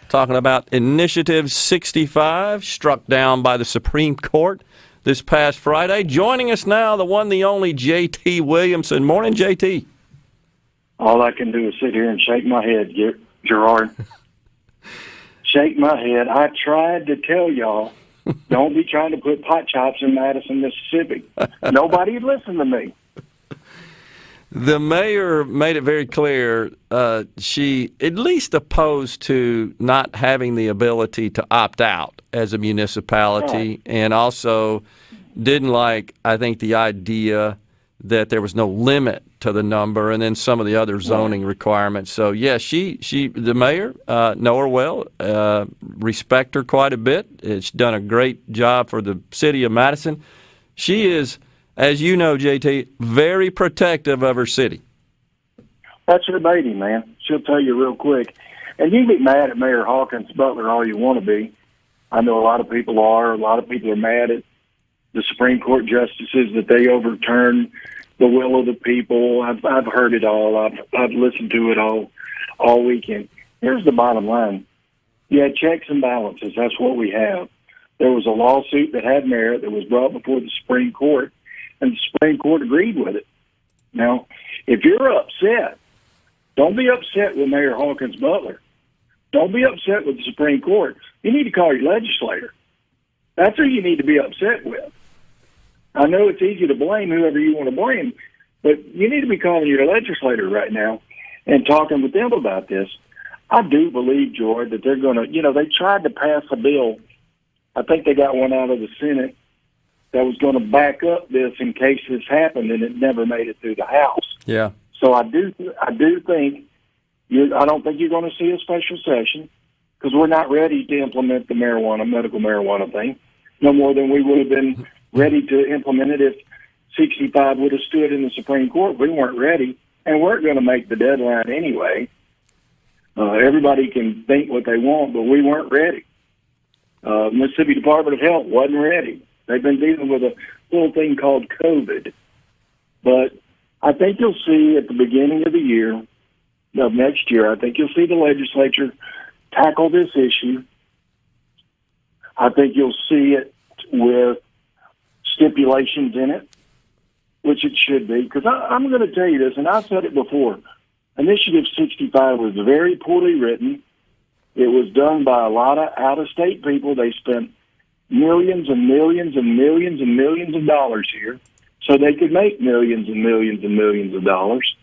talking about Initiative 65, struck down by the Supreme Court this past Friday. Joining us now, the one, the only J.T. Williamson. Morning, J.T. All I can do is sit here and shake my head, Gerard. Shake my head. I tried to tell y'all, don't be trying to put pot chops in Madison, Mississippi. Nobody listened to me. The mayor made it very clear she at least opposed to not having the ability to opt out as a municipality, and also didn't like, I think, the idea that there was no limit to the number, and then some of the other zoning requirements. So, yeah, the mayor, know her well, respect her quite a bit. She's done a great job for the city of Madison. She is, as you know, JT, very protective of her city. That's her baby, man. She'll tell you real quick. And you can be mad at Mayor Hawkins Butler all you want to be. I know a lot of people are. A lot of people are mad at the Supreme Court justices that they overturn the will of the people. I've heard it all. I've listened to it all weekend. Here's the bottom line. You had checks and balances. That's what we have. There was a lawsuit that had merit that was brought before the Supreme Court, and the Supreme Court agreed with it. Now, if you're upset, don't be upset with Mayor Hawkins Butler. Don't be upset with the Supreme Court. You need to call your legislator. That's who you need to be upset with. I know it's easy to blame whoever you want to blame, but you need to be calling your legislator right now and talking with them about this. I do believe, George, that they're going to, they tried to pass a bill. I think they got one out of the Senate that was going to back up this in case this happened, and it never made it through the House. Yeah. So I do think, I don't think you're going to see a special session because we're not ready to implement the medical marijuana thing, no more than we would have been ready to implement it if 65 would have stood in the Supreme Court. We weren't ready, and weren't going to make the deadline anyway. Everybody can think what they want, but we weren't ready. Mississippi Department of Health wasn't ready. They've been dealing with a little thing called COVID. But I think you'll see at the beginning of the year, of next year, I think you'll see the legislature tackle this issue. I think you'll see it with stipulations in it, which it should be. Because I'm going to tell you this, and I've said it before. Initiative 65 was very poorly written. It was done by a lot of out-of-state people. They spent millions and millions and millions and millions of dollars here so they could make millions and millions and millions of dollars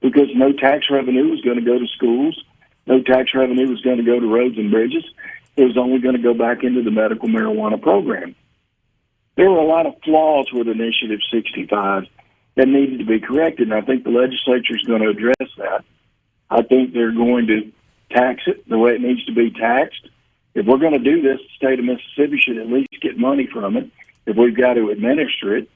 because no tax revenue was going to go to schools. No tax revenue was going to go to roads and bridges. It was only going to go back into the medical marijuana program. There were a lot of flaws with Initiative 65 that needed to be corrected, and I think the legislature is going to address that. I think they're going to tax it the way it needs to be taxed. If we're going to do this, the state of Mississippi should at least get money from it if we've got to administer it.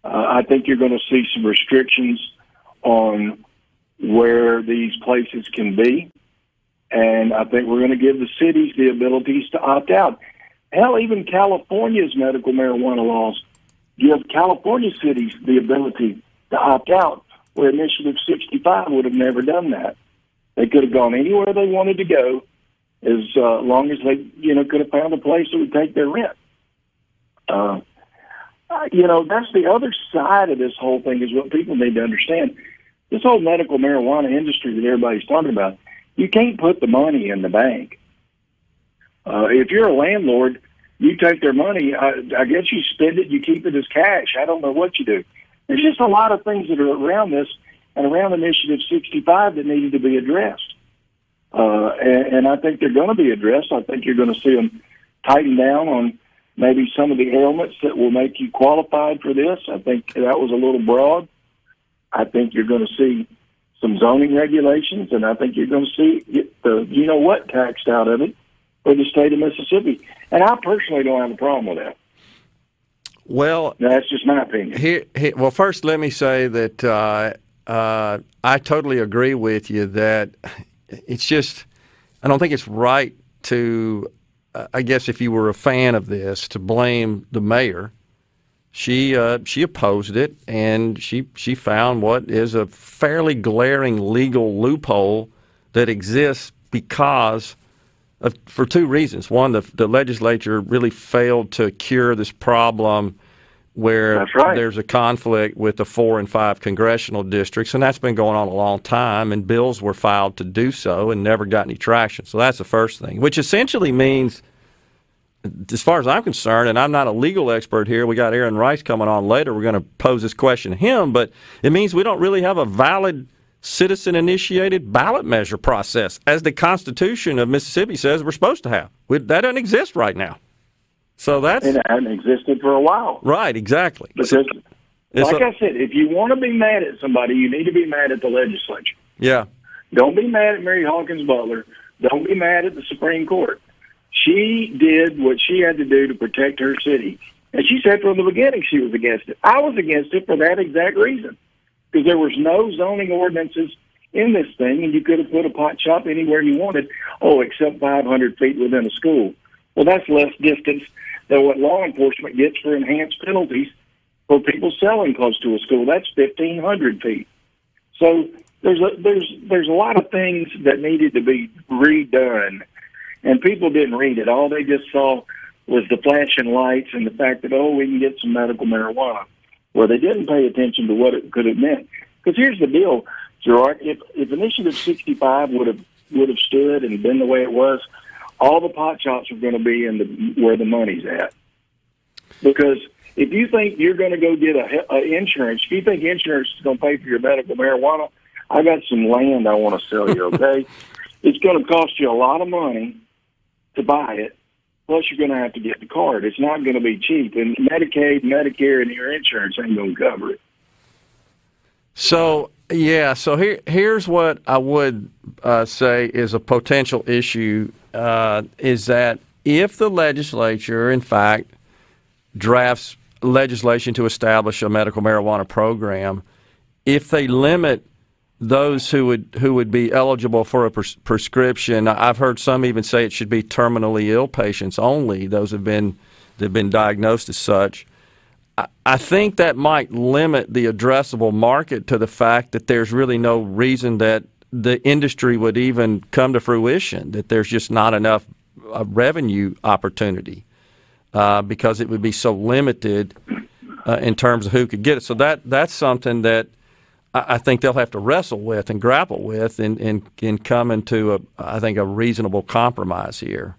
I think you're going to see some restrictions on where these places can be, and I think we're going to give the cities the abilities to opt out. Hell, even California's medical marijuana laws give California cities the ability to opt out, where Initiative 65 would have never done that. They could have gone anywhere they wanted to go as long as they, could have found a place that would take their rent. That's the other side of this whole thing is what people need to understand. This whole medical marijuana industry that everybody's talking about, you can't put the money in the bank. If you're a landlord, you take their money. I guess you spend it, you keep it as cash. I don't know what you do. There's just a lot of things that are around this and around Initiative 65 that needed to be addressed. And I think they're going to be addressed. I think you're going to see them tighten down on maybe some of the ailments that will make you qualified for this. I think that was a little broad. I think you're going to see some zoning regulations, and I think you're going to see the you-know-what taxed out of it for the state of Mississippi. And I personally don't have a problem with that. Well, now, that's just my opinion. Well, first, let me say that I totally agree with you that it's just, I don't think it's right to, I guess if you were a fan of this, to blame the mayor. She opposed it, and she found what is a fairly glaring legal loophole that exists because for two reasons. One, the legislature really failed to cure this problem where there's a conflict with the 4 and 5 congressional districts, and that's been going on a long time, and bills were filed to do so and never got any traction. So that's the first thing, which essentially means, as far as I'm concerned, and I'm not a legal expert here, we got Aaron Rice coming on later, we're going to pose this question to him, but it means we don't really have a valid citizen-initiated ballot measure process, as the Constitution of Mississippi says we're supposed to have. That doesn't exist right now. So that's... It hasn't existed for a while. Right, exactly. Because, like I said, if you want to be mad at somebody, you need to be mad at the legislature. Yeah. Don't be mad at Mary Hawkins Butler. Don't be mad at the Supreme Court. She did what she had to do to protect her city. And she said from the beginning she was against it. I was against it for that exact reason. Because there was no zoning ordinances in this thing, and you could have put a pot shop anywhere you wanted, except 500 feet within a school. Well, that's less distance than what law enforcement gets for enhanced penalties for people selling close to a school. That's 1,500 feet. So there's a lot of things that needed to be redone, and people didn't read it. All they just saw was the flashing lights and the fact that, we can get some medical marijuana. Well, they didn't pay attention to what it could have meant. Because here's the deal, Gerard, if Initiative 65 would have stood and been the way it was, all the pot shops are going to be where the money's at. Because if you think you're going to go get a insurance, if you think insurance is going to pay for your medical marijuana, I got some land I want to sell you, okay? It's going to cost you a lot of money to buy it, plus you're going to have to get the card. It's not going to be cheap, and Medicaid, Medicare, and your insurance ain't going to cover it. So here's what I would say is a potential issue, is that if the legislature, in fact, drafts legislation to establish a medical marijuana program, if they limit those who would be eligible for a prescription, I've heard some even say it should be terminally ill patients only, those that have been diagnosed as such. I think that might limit the addressable market to the fact that there's really no reason that the industry would even come to fruition, that there's just not enough revenue opportunity because it would be so limited in terms of who could get it. So that's something that I think they'll have to wrestle with and grapple with in coming to, I think, a reasonable compromise here.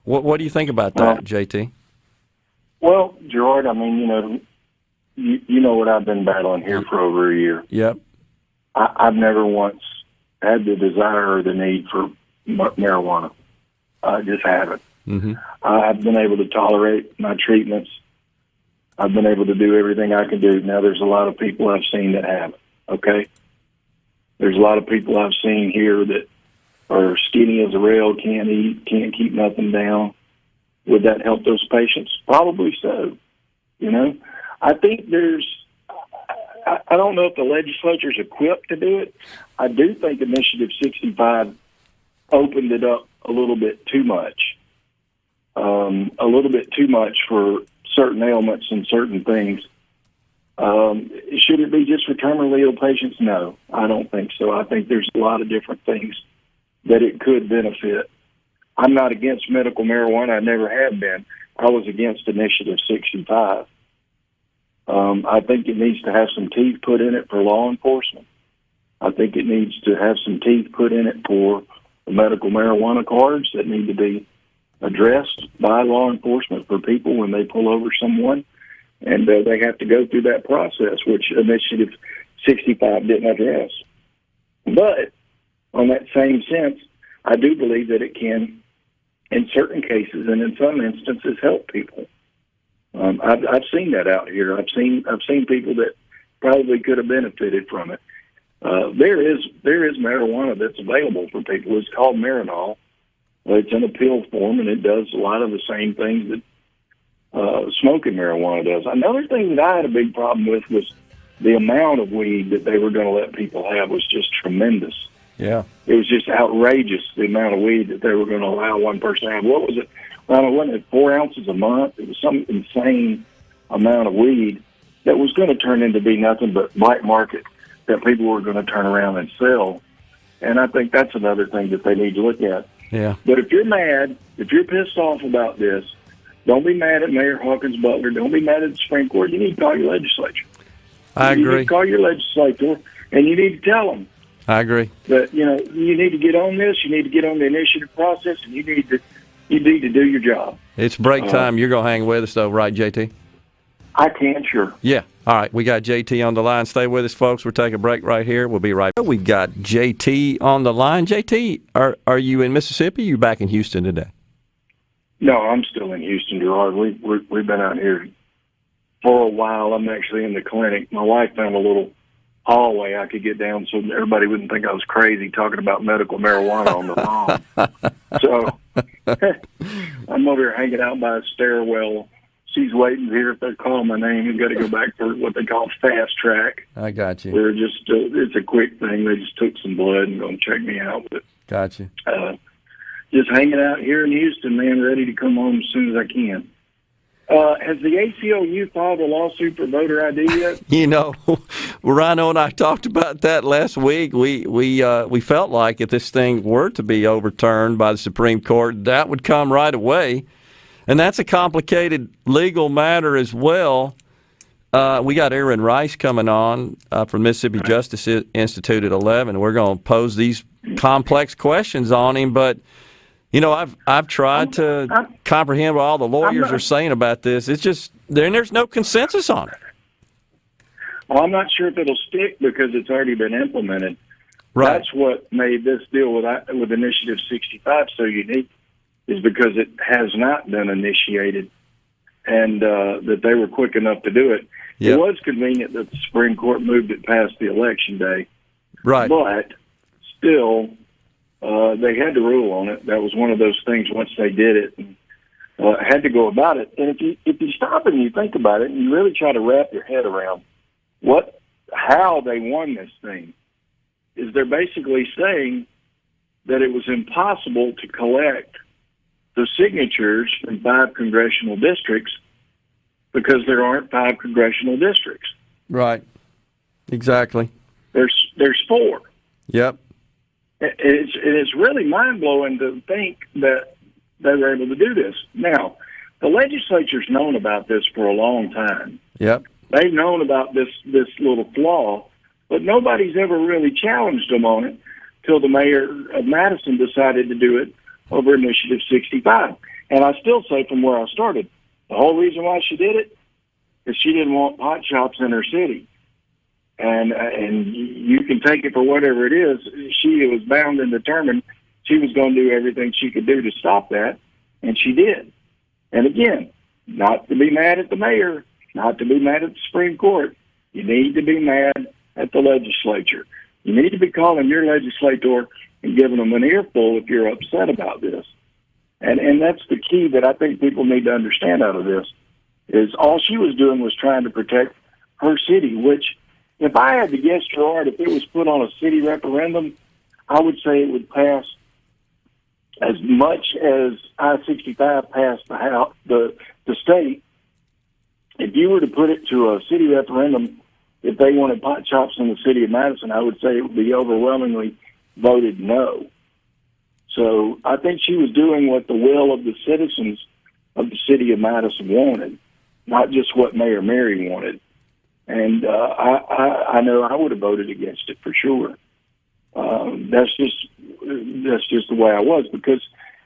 What do you think about that, JT? Well, Gerard, I mean, you know what I've been battling here for over a year. Yep. I've never once had the desire or the need for marijuana. I just haven't. Mm-hmm. I've been able to tolerate my treatments. I've been able to do everything I can do. Now, there's a lot of people I've seen that haven't, okay? There's a lot of people I've seen here that are skinny as a rail, can't eat, can't keep nothing down. Would that help those patients? Probably so. I think I don't know if the legislature's equipped to do it. I do think Initiative 65 opened it up a little bit too much. For certain ailments and certain things. Should it be just for terminally ill patients? No, I don't think so. I think there's a lot of different things that it could benefit. I'm not against medical marijuana. I never have been. I was against Initiative 65. I think it needs to have some teeth put in it for law enforcement. I think it needs to have some teeth put in it for the medical marijuana cards that need to be addressed by law enforcement for people when they pull over someone, and they have to go through that process, which Initiative 65 didn't address. But on that same sense, I do believe that it can, in certain cases and in some instances, help people. I've seen that out here. I've seen people that probably could have benefited from it. There is marijuana that's available for people. It's called Marinol. It's in a pill form, and it does a lot of the same things that smoking marijuana does. Another thing that I had a big problem with was the amount of weed that they were going to let people have was just tremendous. Yeah. It was just outrageous, the amount of weed that they were going to allow one person to have. What was it? Well, wasn't it 4 ounces a month? It was some insane amount of weed that was going to turn into be nothing but black market that people were going to turn around and sell. And I think that's another thing that they need to look at. Yeah. But if you're mad, if you're pissed off about this, don't be mad at Mayor Hawkins Butler. Don't be mad at the Supreme Court. You need to call your legislature. I You agree. need to call your legislator, and you need to tell them I agree. that, you need to get on this. You need to get on the initiative process, and you need to do your job. It's break time. You're going to hang with us, though, right, JT? I can, sure. Yeah. All right. We got JT on the line. Stay with us, folks. We'll take a break right here. We'll be right back. We've got JT on the line. JT, are you in Mississippi? Or are you back in Houston today? No, I'm still in Houston, Gerard. We've been out here for a while. I'm actually in the clinic. My wife found a little hallway I could get down so everybody wouldn't think I was crazy talking about medical marijuana on the phone. So I'm over here hanging out by a stairwell. She's waiting to hear if they call my name. We've got to go back for what they call fast track. I got you. We're just it's a quick thing. They just took some blood and going to check me out. But Got you. Just hanging out here in Houston, man, ready to come home as soon as I can. Has the ACLU filed a lawsuit for voter ID yet? Rhino and I talked about that last week. We felt like if this thing were to be overturned by the Supreme Court, that would come right away. And that's a complicated legal matter as well. We got Aaron Rice coming on from Mississippi Justice Institute at 11. We're going to pose these complex questions on him, but I've tried to comprehend what all the lawyers are saying about this. It's just there's no consensus on it. Well, I'm not sure if it'll stick because it's already been implemented. Right. That's what made this deal with Initiative 65 so unique, is because it has not been initiated, and that they were quick enough to do it. Yep. It was convenient that the Supreme Court moved it past the election day. Right. But still, they had to rule on it. That was one of those things once they did it, and had to go about it. And if you stop and you think about it and you really try to wrap your head around how they won this thing, is they're basically saying that it was impossible to collect the signatures from 5 congressional districts because there aren't 5 congressional districts. Right. Exactly. There's 4. Yep. It's really mind-blowing to think that they were able to do this. Now, the legislature's known about this for a long time. Yep. They've known about this little flaw, but nobody's ever really challenged them on it till the mayor of Madison decided to do it over Initiative 65. And I still say from where I started, the whole reason why she did it is she didn't want pot shops in her city. And you can take it for whatever it is. She was bound and determined she was going to do everything she could do to stop that, and she did. And again, not to be mad at the mayor, not to be mad at the Supreme Court. You need to be mad at the legislature. You need to be calling your legislator and giving them an earful if you're upset about this. And that's the key that I think people need to understand out of this, is all she was doing was trying to protect her city, which, if I had to guess, Gerard, if it was put on a city referendum, I would say it would pass as much as I-65 passed the state. If you were to put it to a city referendum, if they wanted pot shops in the city of Madison, I would say it would be overwhelmingly voted no. So I think she was doing what the will of the citizens of the city of Madison wanted, not just what Mayor Mary wanted. And I know I would have voted against it for sure. That's just the way I was, because,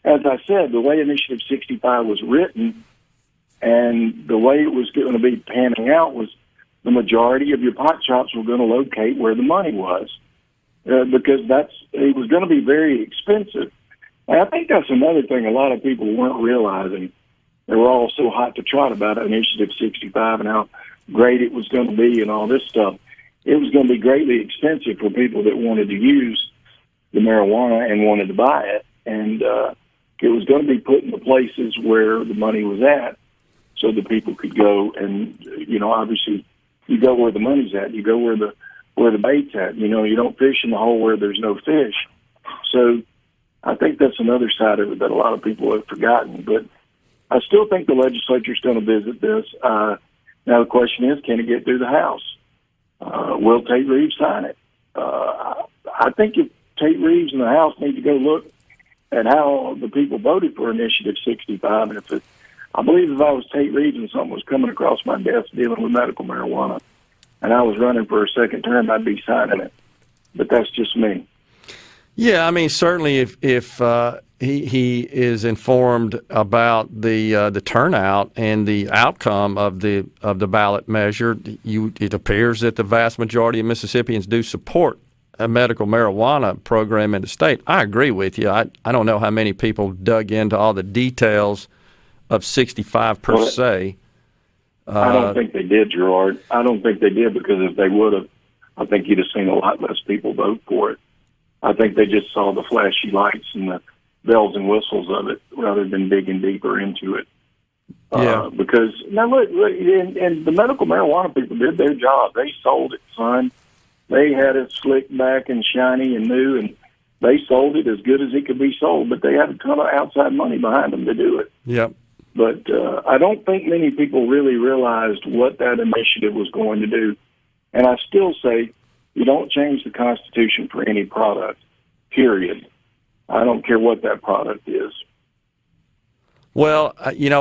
as I said, the way Initiative 65 was written and the way it was going to be panning out was the majority of your pot shops were going to locate where the money was, because it was going to be very expensive. And I think that's another thing a lot of people weren't realizing. They were all so hot to trot about Initiative 65 and how great it was going to be and all this stuff. It was going to be greatly expensive for people that wanted to use the marijuana and wanted to buy it. And it was going to be put in the places where the money was at so that people could go and, obviously you go where the money's at. You go where the bait's at. You don't fish in the hole where there's no fish. So I think that's another side of it that a lot of people have forgotten. But I still think the legislature's going to visit this. Now the question is, can it get through the House? Will Tate Reeves sign it? I think if Tate Reeves and the House need to go look at how the people voted for Initiative 65. And I believe if I was Tate Reeves and something was coming across my desk dealing with medical marijuana, and I was running for a second term, I'd be signing it. But that's just me. Yeah, I mean, certainly if he is informed about the turnout and the outcome of the ballot measure, it appears that the vast majority of Mississippians do support a medical marijuana program in the state. I agree with you. I don't know how many people dug into all the details of 65 per se. I don't think they did, Gerard. I don't think they did, because if they would have, I think you'd have seen a lot less people vote for it. I think they just saw the flashy lights and the bells and whistles of it rather than digging deeper into it. Yeah. Because, now look, and the medical marijuana people did their job. They sold it, son. They had it slicked back and shiny and new, and they sold it as good as it could be sold, but they had a ton of outside money behind them to do it. Yep. But I don't think many people really realized what that initiative was going to do. And I still say you don't change the Constitution for any product, period. I don't care what that product is. Well,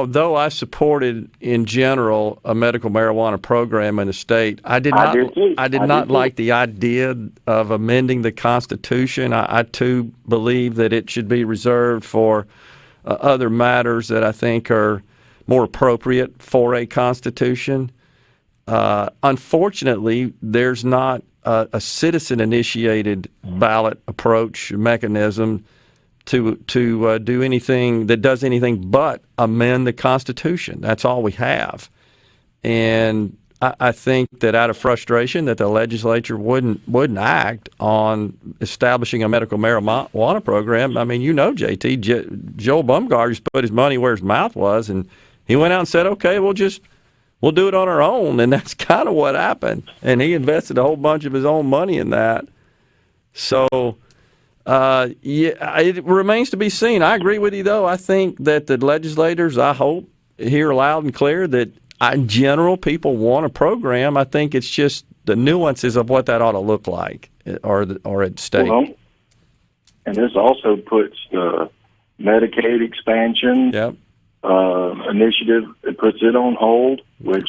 though I supported in general a medical marijuana program in the state, I did not like the idea of amending the Constitution. I too believe that it should be reserved for other matters that I think are more appropriate for a Constitution. Unfortunately, there's not a citizen-initiated ballot approach mechanism to do anything that does anything but amend the Constitution. That's all we have. And I think that out of frustration that the legislature wouldn't act on establishing a medical marijuana program. I mean, JT, Joel Bumgarner's put his money where his mouth was, and he went out and said, okay, we'll do it on our own. And that's kind of what happened. And he invested a whole bunch of his own money in that. So, it remains to be seen. I agree with you, though. I think that the legislators, I hope, hear loud and clear that in general, people want a program. I think it's just the nuances of what that ought to look like are at stake. Well, and this also puts the Medicaid expansion initiative. It puts it on hold, which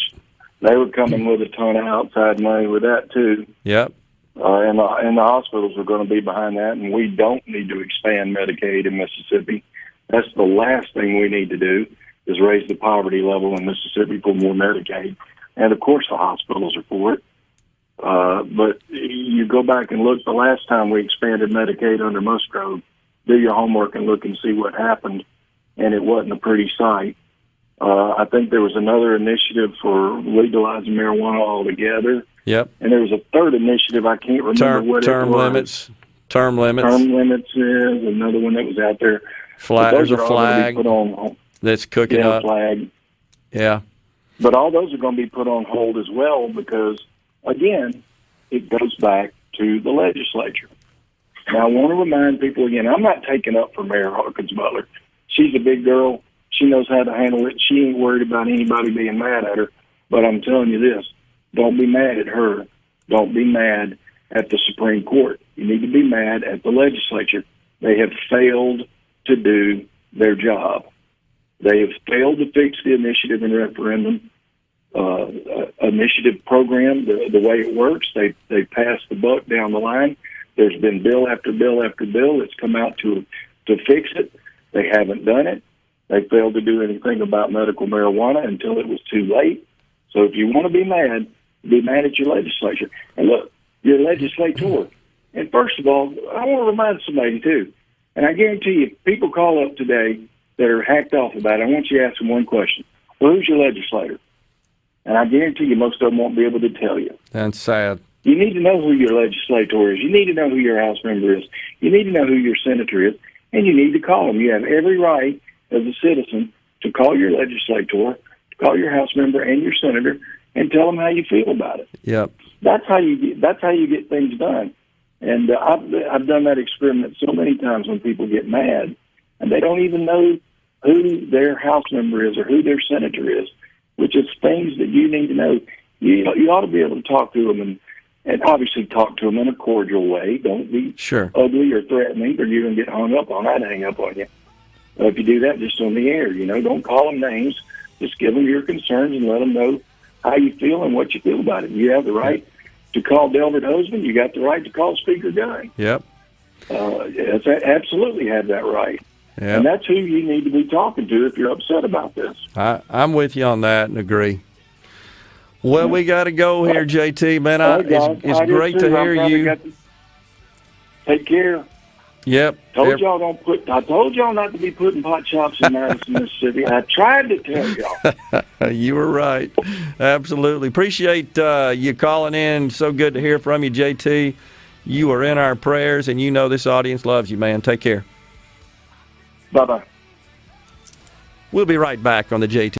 they were coming with a ton of outside money with that too. Yep. And the hospitals are going to be behind that, and we don't need to expand Medicaid in Mississippi. That's the last thing we need to do, is raise the poverty level in Mississippi for more Medicaid. And, of course, the hospitals are for it. But you go back and look, the last time we expanded Medicaid under Musgrove, do your homework and look and see what happened, and it wasn't a pretty sight. I think there was another initiative for legalizing marijuana altogether. Yep. And there was a third initiative, I can't remember what it was. Term limits. Term limits is another one that was out there. There's a flag that's cooking up. Flag. Yeah. But all those are going to be put on hold as well because, again, it goes back to the legislature. Now, I want to remind people again, I'm not taking up for Mayor Hawkins Butler. She's a big girl. She knows how to handle it. She ain't worried about anybody being mad at her. But I'm telling you this, don't be mad at her. Don't be mad at the Supreme Court. You need to be mad at the legislature. They have failed to do their job. They have failed to fix the initiative and referendum initiative program, the way it works. They passed the buck down the line. There's been bill after bill after bill that's come out to fix it. They haven't done it. They failed to do anything about medical marijuana until it was too late. So if you want to be mad at your legislature. And look, you're a legislator. And first of all, I want to remind somebody, too, and I guarantee you, people call up today that are hacked off about it. I want you to ask them one question. Well, who's your legislator? And I guarantee you most of them won't be able to tell you. That's sad. You need to know who your legislator is. You need to know who your House member is. You need to know who your senator is. And you need to call them. You have every right as a citizen to call your legislator, to call your House member and your senator, and tell them how you feel about it. Yep. That's how you get things done. And I've done that experiment so many times when people get mad and they don't even know who their House member is or who their senator is, which is things that you need to know. You ought to be able to talk to them and obviously talk to them in a cordial way. Don't be Sure. ugly or threatening, or you're going to get hung up on. I'd hang up on you. If you do that just on the air, don't call them names. Just give them your concerns and let them know how you feel and what you feel about it. You have the right to call Delbert Husband. You got the right to call Speaker Gunn. Yep. Yes, absolutely have that right. Yep. And that's who you need to be talking to if you're upset about this. I'm with you on that and agree. Well, we got to go here, JT. Man, it's great to hear you. Take care. Yep. I told y'all not to be putting pot shops in Madison, Mississippi. I tried to tell y'all. You were right. Absolutely. Appreciate you calling in. So good to hear from you, JT. You are in our prayers, and this audience loves you, man. Take care. Bye-bye. We'll be right back on the JT